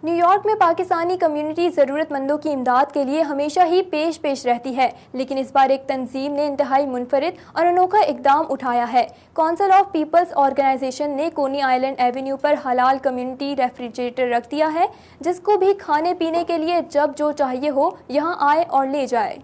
New York میں Pakistani community ضرورت مندوں کی امداد کے لیے ہمیشہ ہی پیش رہتی ہے، لیکن اس بار ایک تنظیم نے انتہائی منفرد اور انوکھا اقدام اٹھایا ہے۔ کونسل آف پیپلز آرگنائزیشن نے کونی آئلینڈ ایونیو پر حلال کمیونٹی ریفریجریٹر رکھ دیا ہے، جس کو بھی کھانے پینے کے لیے جب جو چاہیے ہو یہاں آئے اور لے جائے۔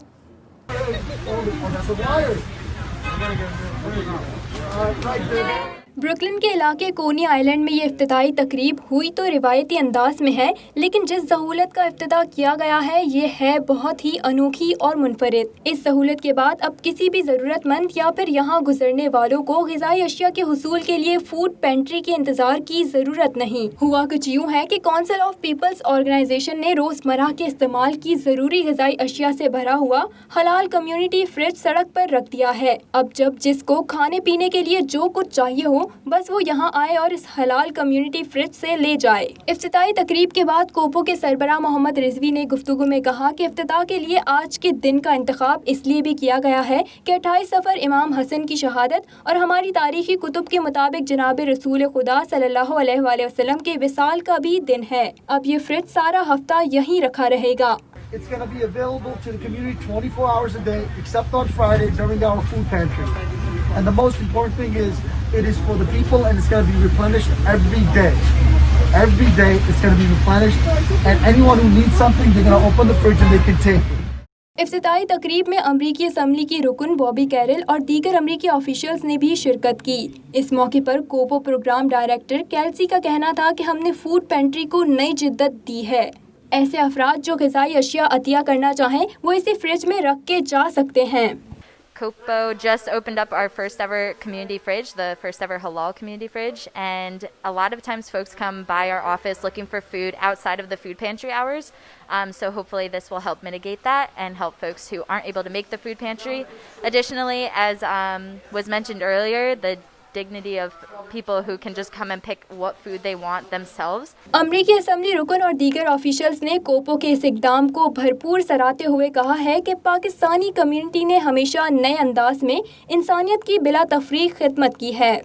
بروکلن کے علاقے کونی آئلینڈ میں یہ افتتاحی تقریب ہوئی تو روایتی انداز میں ہے، لیکن جس سہولت کا افتتاح کیا گیا ہے یہ ہے بہت ہی انوکھی اور منفرد۔ اس سہولت کے بعد اب کسی بھی ضرورت مند یا پھر یہاں گزرنے والوں کو غذائی اشیاء کے حصول کے لیے فوڈ پینٹری کے انتظار کی ضرورت نہیں۔ ہوا کچھ یوں ہے کہ کونسل آف پیپلز آرگنائزیشن نے روزمرہ کے استعمال کی ضروری غذائی اشیاء سے بھرا ہوا حلال کمیونٹی فریج سڑک پر رکھ دیا ہے۔ اب جب جس کو کھانے پینے کے لیے جو کچھ چاہیے ہو بس وہ یہاں آئے اور اس حلال کمیونٹی فریج سے لے جائے۔ افتتاحی تقریب کے بعد کوپو کے سربراہ محمد رضوی نے گفتگو میں کہا کہ افتتاح کے لیے آج کے دن کا انتخاب اس لیے بھی کیا گیا ہے کہ 28 صفر امام حسن کی شہادت اور ہماری تاریخی کتب کے مطابق جناب رسول خدا صلی اللہ علیہ وآلہ وسلم کے وصال کا بھی دن ہے۔ اب یہ فریج سارا ہفتہ یہیں رکھا رہے گا۔ It's going to be available to the community 24 hours a day, except on Friday during our food pantry. And the most important thing is, it is for the people and it's going to be replenished every day. Every day it's going to be replenished, and anyone who needs something, they're going to open the fridge and they can take it. افتتاحی تقریب میں امریکی assembly کی رکن بابی کیرل اور دیگر امریکی officials نے بھی شرکت کی۔ اس موقع پر کوپو پروگرام ڈائریکٹر کیلسی کا کہنا تھا کہ ہم نے فوڈ پینٹری کو نئی جدت دی ہے۔ ایسے افراد جو غذائی اشیاء عطیہ کرنا چاہیں وہ اسی فریج میں رکھ کے جا سکتے ہیں۔ Kopo just opened up our first ever community fridge, the first ever halal community fridge, and a lot of times folks come by our office looking for food outside of the food pantry hours, so hopefully this will help mitigate that and help folks who aren't able to make the food pantry. Additionally, as was mentioned earlier, the dignity of people who can just come and pick what food they want themselves. امریکی assembly رکن اور دیگر officials نے کوپو کے اس اقدام کو بھرپور سراہتے ہوئے کہا ہے کہ پاکستانی کمیونٹی نے ہمیشہ نئے انداز میں انسانیت کی بلا تفریق خدمت کی ہے۔